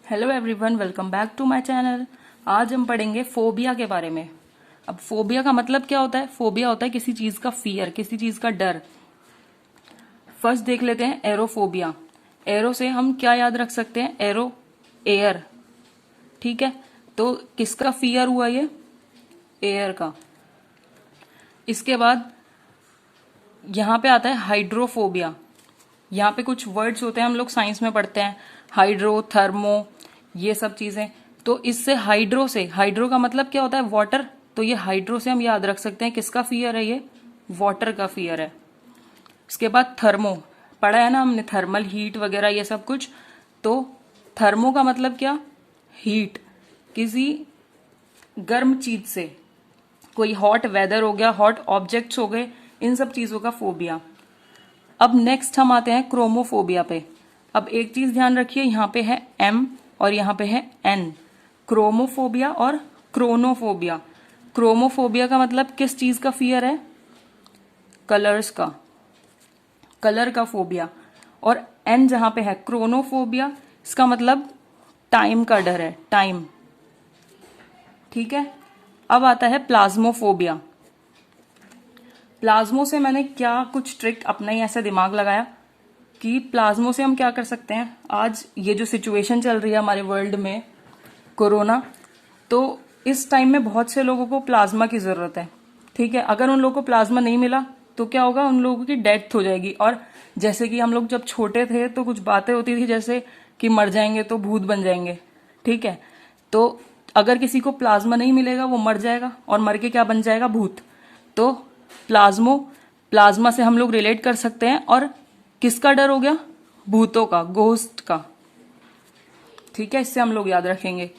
Hello everyone, welcome back to my channel. आज हम पढ़ेंगे फोबिया के बारे में। अब फोबिया का मतलब क्या होता है? फोबिया होता है किसी चीज का फियर, किसी चीज का डर। फर्स्ट देख लेते हैं एरोफोबिया। एरो से हम क्या याद रख सकते हैं? Arrow, air. ठीक है, तो किसका फियर हुआ ये? एयर का। इसके बाद यहाँ पे आता है हाइड्रोफोबिया। यहाँ पे कुछ वर्ड्स होते हैं, हम लोग साइंस में पढ़ते हैं, हाइड्रो, थर्मो, ये सब चीजें। तो इससे हाइड्रो से, हाइड्रो का मतलब क्या होता है? वाटर। तो ये हाइड्रो से हम याद रख सकते हैं किसका फियर है? ये वाटर का फियर है। इसके बाद थर्मो, पढ़ा है ना हमने, थर्मल हीट वगैरह ये सब कुछ। तो थर्मो का मतलब क्या? हीट, किसी गर्म चीज से, कोई हॉट वेदर हो गया, हॉट ऑब्जेक्ट्स हो गए, इन सब चीजों का फोबिया। अब नेक्स्ट हम आते हैं क्रोमोफोबिया पे। अब एक चीज ध्यान रखिए, यहाँ पे है M और यहाँ पे है N। क्रोमोफोबिया और क्रोनोफोबिया। क्रोमोफोबिया का मतलब किस चीज का फियर है? कलर्स का, कलर का फोबिया। और N जहां पे है क्रोनोफोबिया, इसका मतलब टाइम का डर है, टाइम। ठीक है, अब आता है प्लाज्मोफोबिया। प्लाज्मो से मैंने क्या कुछ ट्रिक अपना ही ऐसे दिमाग लगाया कि प्लाज्मो से हम क्या कर सकते हैं। आज ये जो सिचुएशन चल रही है हमारे वर्ल्ड में, कोरोना, तो इस टाइम में बहुत से लोगों को प्लाज्मा की जरूरत है। ठीक है, अगर उन लोगों को प्लाज्मा नहीं मिला तो क्या होगा? उन लोगों की डेथ हो जाएगी। और जैसे कि हम लोग जब छोटे थे तो कुछ बातें होती थी, जैसे कि मर जाएंगे तो भूत बन जाएंगे। ठीक है, तो अगर किसी को प्लाज्मा नहीं मिलेगा वो मर जाएगा, और मर के क्या बन जाएगा? भूत। तो प्लाज्मा से हम लोग रिलेट कर सकते हैं। और किसका डर हो गया? भूतों का, गोस्ट का। ठीक है, इससे हम लोग याद रखेंगे।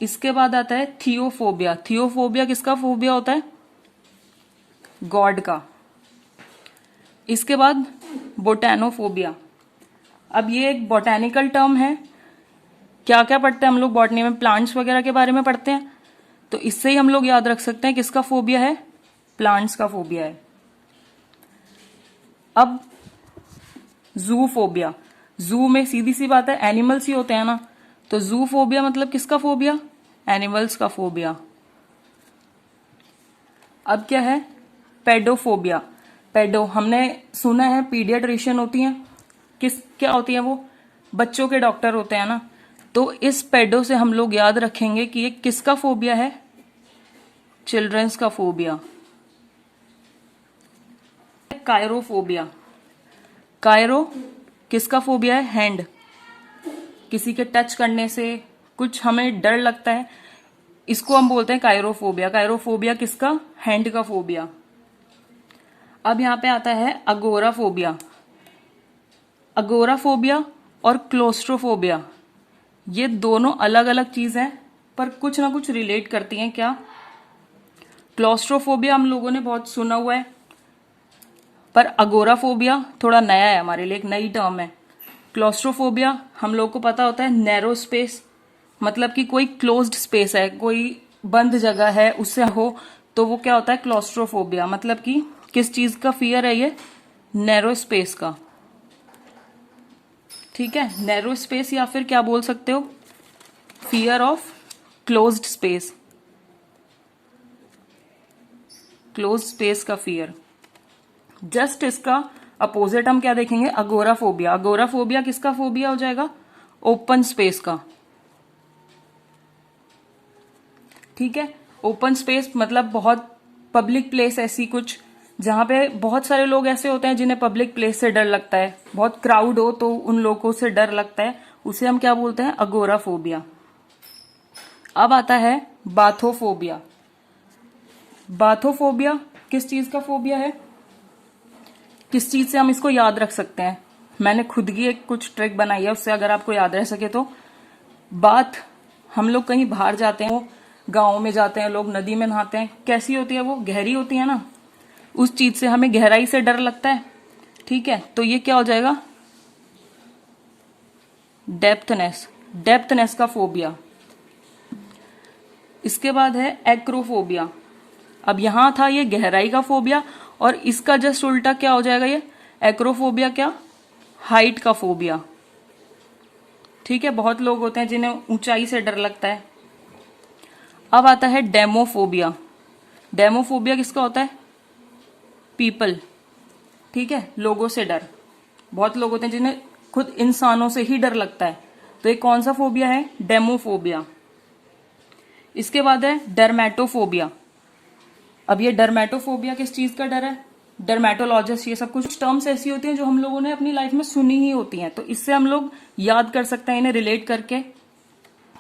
इसके बाद आता है थियोफोबिया। थियोफोबिया किसका फोबिया होता है? गॉड का। इसके बाद बोटैनोफोबिया। अब ये एक बॉटेनिकल टर्म है। क्या क्या पढ़ते हैं हम लोग बॉटनी में? प्लांट्स वगैरह के बारे में पढ़ते हैं। तो इससे ही हम लोग याद रख सकते हैं किसका फोबिया है? प्लांट्स का फोबिया है। अब जूफोबिया। जू में सीधी सी बात है, एनिमल्स ही होते हैं ना। तो जूफोबिया मतलब किसका फोबिया? एनिमल्स का फोबिया। अब क्या है? पेडोफोबिया। पेडो हमने सुना है, पीडियाट्रिशियन होती हैं। क्या होती है वो? बच्चों के डॉक्टर होते हैं ना। तो इस पेडो से हम लोग याद रखेंगे कि ये किसका फोबिया है? चिल्ड्रंस का फोबिया। कायरोफोबिया। कायरो किसका फोबिया है? हैंड, किसी के टच करने से कुछ हमें डर लगता है, इसको हम बोलते हैं कायरोफोबिया। कायरोफोबिया किसका? हैंड का फोबिया। अब यहां पे आता है अगोराफोबिया। अगोराफोबिया और क्लोस्ट्रोफोबिया, ये दोनों अलग अलग चीज हैं, पर कुछ ना कुछ रिलेट करती हैं। क्या? क्लोस्ट्रोफोबिया हम लोगों ने बहुत सुना हुआ है, पर अगोराफोबिया थोड़ा नया है हमारे लिए, एक नई टर्म है। क्लोस्ट्रोफोबिया हम लोग को पता होता है, नैरो स्पेस, मतलब कि कोई क्लोज्ड स्पेस है, कोई बंद जगह है, उससे हो तो वो क्या होता है? क्लोस्ट्रोफोबिया। मतलब कि किस चीज का फियर है ये? नैरो स्पेस का। ठीक है, नैरो स्पेस, या फिर क्या बोल सकते हो? Fear of closed space, closed space का फियर। जस्ट इसका अपोजिट हम क्या देखेंगे? अगोराफोबिया। अगोराफोबिया किसका फोबिया हो जाएगा? ओपन स्पेस का। ठीक है, ओपन स्पेस मतलब बहुत पब्लिक प्लेस, ऐसी कुछ जहां पे बहुत सारे लोग ऐसे होते हैं जिन्हें पब्लिक प्लेस से डर लगता है, बहुत क्राउड हो तो उन लोगों से डर लगता है, उसे हम क्या बोलते हैं? अगोराफोबिया। अब आता है बाथोफोबिया। बाथोफोबिया किस चीज का फोबिया है? किस चीज से हम इसको याद रख सकते हैं? मैंने खुद की एक कुछ ट्रिक बनाई है, उससे अगर आपको याद रह सके तो। बात, हम लोग कहीं बाहर जाते हैं, गाँव में जाते हैं लोग, नदी में नहाते हैं, कैसी होती है वो? गहरी होती है ना। उस चीज से हमें गहराई से डर लगता है। ठीक है, तो ये क्या हो जाएगा? डेप्थनेस, डेप्थनेस का फोबिया। इसके बाद है एक्रोफोबिया। अब यहां था ये गहराई का फोबिया, और इसका जस्ट उल्टा क्या हो जाएगा? ये एक्रोफोबिया क्या? हाइट का फोबिया। ठीक है, बहुत लोग होते हैं जिन्हें ऊंचाई से डर लगता है। अब आता है डेमोफोबिया। डेमोफोबिया किसका होता है? पीपल, ठीक है, लोगों से डर। बहुत लोग होते हैं जिन्हें खुद इंसानों से ही डर लगता है, तो ये कौन सा फोबिया है? डेमोफोबिया। इसके बाद है डर्मेटोफोबिया। अब ये डर्मेटोफोबिया किस चीज का डर है? डर्मेटोलॉजिस्ट, ये सब कुछ टर्म्स ऐसी होती हैं जो हम लोगों ने अपनी लाइफ में सुनी ही होती हैं, तो इससे हम लोग याद कर सकते हैं इन्हें रिलेट करके।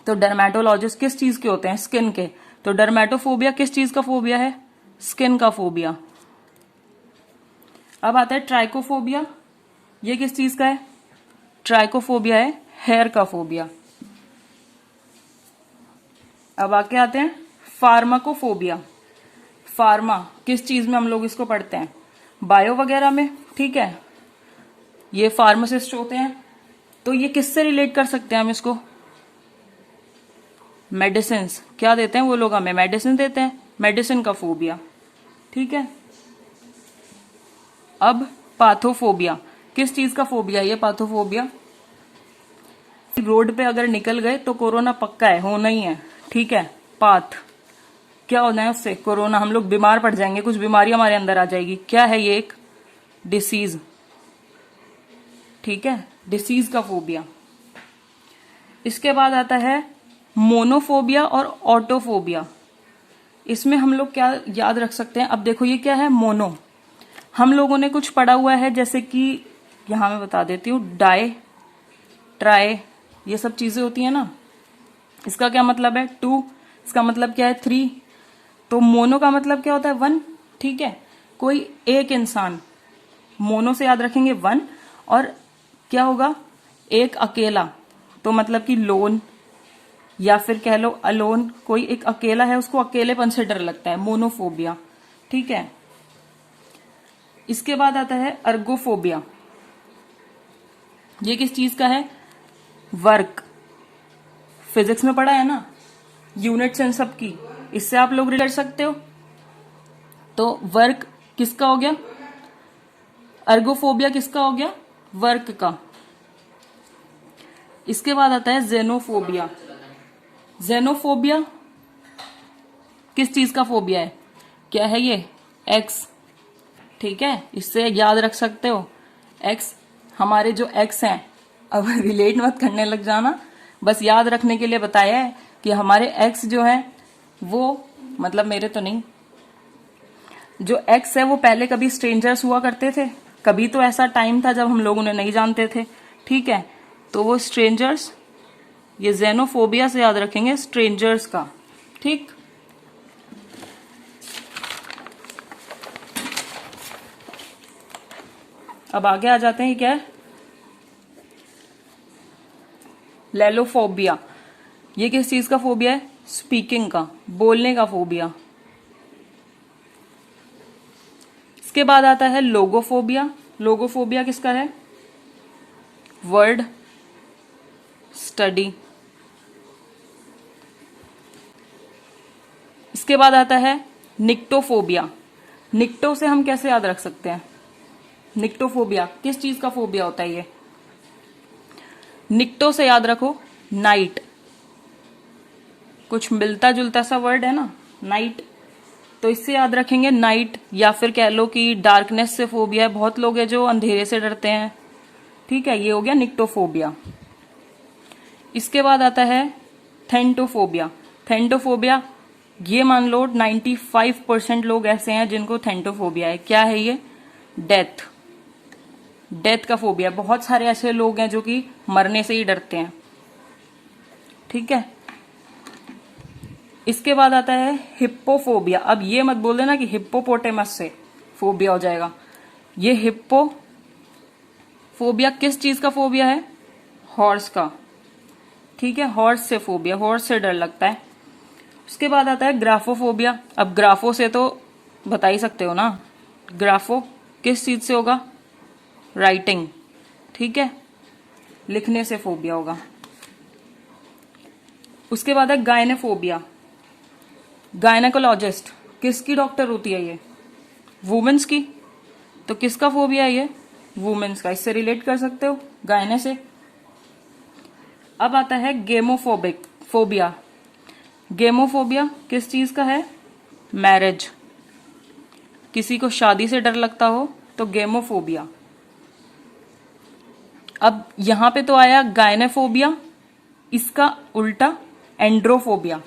तो डर्मेटोलॉजिस्ट किस चीज के होते हैं? स्किन के। तो डर्मेटोफोबिया किस चीज का फोबिया है? स्किन का फोबिया। अब आता है ट्राइकोफोबिया। ये किस चीज का है? ट्राइकोफोबिया है हेयर का फोबिया। अब आके आते हैं फार्माकोफोबिया। फार्मा किस चीज में हम लोग इसको पढ़ते हैं? बायो वगैरह में, ठीक है। ये फार्मासिस्ट होते हैं, तो ये किससे रिलेट कर सकते हैं हम इसको? मेडिसिन। क्या देते हैं वो लोग हमें? मेडिसिन देते हैं, मेडिसिन का फोबिया, ठीक है। अब पाथोफोबिया। किस चीज का फोबिया है ये पाथोफोबिया? रोड पे अगर निकल गए तो कोरोना पक्का है, होना ही है, ठीक है। पाथ, क्या होना है उससे? कोरोना, हम लोग बीमार पड़ जाएंगे, कुछ बीमारी हमारे अंदर आ जाएगी। क्या है ये? एक डिसीज, ठीक है, डिसीज का फोबिया। इसके बाद आता है मोनोफोबिया और ऑटोफोबिया। इसमें हम लोग क्या याद रख सकते हैं? अब देखो ये क्या है? मोनो, हम लोगों ने कुछ पढ़ा हुआ है, जैसे कि यहां मैं बता देती हूँ, डाई, ट्राई, ये सब चीजें होती है ना। इसका क्या मतलब है? 2। इसका मतलब क्या है? 3। तो मोनो का मतलब क्या होता है? 1, ठीक है। कोई एक इंसान, मोनो से याद रखेंगे 1, और क्या होगा? एक अकेला, तो मतलब कि लोन, या फिर कह लो अलोन। कोई एक अकेला है, उसको अकेलेपन से डर लगता है, मोनोफोबिया, ठीक है। इसके बाद आता है अर्गोफोबिया। ये किस चीज का है? वर्क। फिजिक्स में पढ़ा है ना, यूनिट्स इन सब की, इससे आप लोग रिलेट कर सकते हो। तो वर्क किसका हो गया? अर्गोफोबिया किसका हो गया? वर्क का। इसके बाद आता है जेनोफोबिया। जेनोफोबिया किस चीज का फोबिया है? क्या है ये? एक्स, ठीक है, इससे याद रख सकते हो। एक्स, हमारे जो एक्स हैं, अब रिलेट मत करने लग जाना, बस याद रखने के लिए बताया है कि हमारे एक्स जो है वो, मतलब मेरे तो नहीं, जो एक्स है वो पहले कभी स्ट्रेंजर्स हुआ करते थे, कभी तो ऐसा टाइम था जब हम लोग उन्हें नहीं जानते थे, ठीक है। तो वो स्ट्रेंजर्स, ये जेनोफोबिया से याद रखेंगे, स्ट्रेंजर्स का, ठीक। अब आगे आ जाते हैं, क्या है? लेलोफोबिया। ये किस चीज का फोबिया है? स्पीकिंग का, बोलने का फोबिया। इसके बाद आता है लोगोफोबिया। लोगोफोबिया किसका है? Word study. इसके बाद आता है निक्टोफोबिया। निक्टो से हम कैसे याद रख सकते हैं? निक्टोफोबिया किस चीज का फोबिया होता है? ये निक्टो से याद रखो, नाइट, कुछ मिलता जुलता सा वर्ड है ना, नाइट, तो इससे याद रखेंगे नाइट। या फिर कह लो कि डार्कनेस से फोबिया है, बहुत लोग हैं जो अंधेरे से डरते हैं, ठीक है, ये हो गया निक्टोफोबिया। इसके बाद आता है थेंटोफोबिया। थेंटोफोबिया, ये मान लो 95% लोग ऐसे हैं जिनको थेंटोफोबिया है। क्या है ये? डेथ, डेथ का फोबिया। बहुत सारे ऐसे लोग हैं जो कि मरने से ही डरते हैं, ठीक है। इसके बाद आता है हिप्पोफोबिया। अब ये मत बोल देना कि हिप्पोपोटेमस से फोबिया हो जाएगा। ये हिप्पोफोबिया किस चीज का फोबिया है? हॉर्स का, ठीक है, हॉर्स से फोबिया, हॉर्स से डर लगता है। उसके बाद आता है ग्राफोफोबिया। अब ग्राफो से तो बता ही सकते हो ना, ग्राफो किस चीज से होगा? राइटिंग, ठीक है, लिखने से फोबिया होगा। उसके बाद है गायनेफोबिया। गायनेकोलॉजिस्ट, किसकी डॉक्टर होती है ये? वुमेन्स की। तो किसका फोबिया है ये? वुमेन्स का। इससे रिलेट कर सकते हो, गायने से। अब आता है फोबिया। गेमोफोबिया किस चीज का है? मैरिज। किसी को शादी से डर लगता हो तो गेमोफोबिया। अब यहां पे तो आया गायनेफोबिया, इसका उल्टा एंड्रोफोबिया।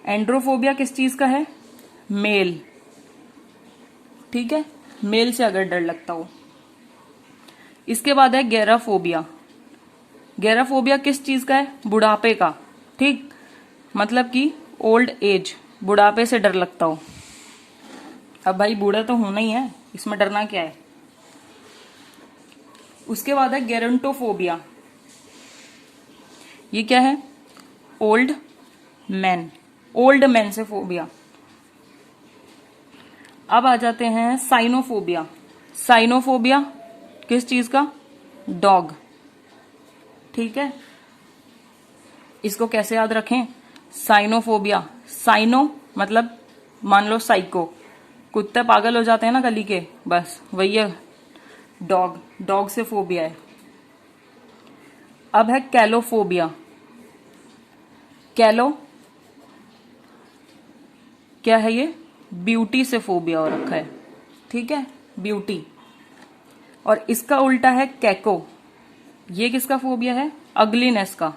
एंड्रोफोबिया किस चीज का है? मेल। ठीक है, मेल से अगर डर लगता हो। इसके बाद है गेराफोबिया। गेराफोबिया किस चीज का है? बुढ़ापे का। ठीक, मतलब कि ओल्ड एज, बुढ़ापे से डर लगता हो। अब भाई बूढ़ा तो होना ही है, इसमें डरना क्या है। उसके बाद है गेरंटोफोबिया। ये क्या है? ओल्ड मैन, ओल्ड मैन से फोबिया। अब आ जाते हैं साइनोफोबिया। साइनोफोबिया किस चीज का? डॉग। ठीक है, इसको कैसे याद रखें? साइनोफोबिया, साइनो मतलब मान लो साइको, कुत्ते पागल हो जाते हैं ना गली के, बस वही है डॉग। डॉग से फोबिया है। अब है कैलोफोबिया। कैलो क्या है? ये ब्यूटी से फोबिया हो रखा है। ठीक है, ब्यूटी। और इसका उल्टा है कैको। ये किसका फोबिया है? अगलीनेस का,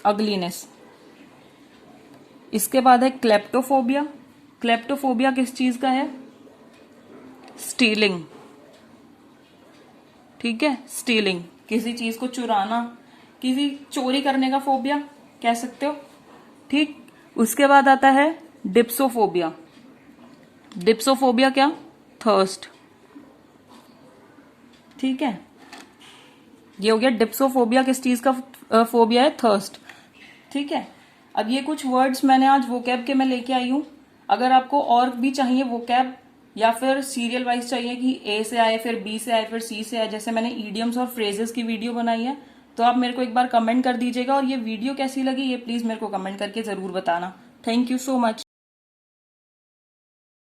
अगलीनेस। इसके बाद है क्लेप्टोफोबिया। क्लेप्टोफोबिया किस चीज का है? स्टीलिंग। ठीक है, स्टीलिंग, किसी चीज को चुराना, किसी चोरी करने का फोबिया कह सकते हो। ठीक, उसके बाद आता है डिप्सोफोबिया। डिप्सोफोबिया क्या? थर्स्ट। ठीक है, ये हो गया डिप्सोफोबिया। किस चीज का फोबिया है? थर्स्ट। ठीक है, अब ये कुछ वर्ड्स मैंने आज वोकैब के मैं लेके आई हूं। अगर आपको और भी चाहिए वोकैब, या फिर सीरियल वाइज चाहिए कि ए से आए, फिर बी से आए, फिर सी से आए, जैसे मैंने ईडियम्स और फ्रेजेस की वीडियो बनाई है, तो आप मेरे को एक बार कमेंट कर दीजिएगा। और ये वीडियो कैसी लगी ये प्लीज मेरे को कमेंट करके जरूर बताना। Thank you so much.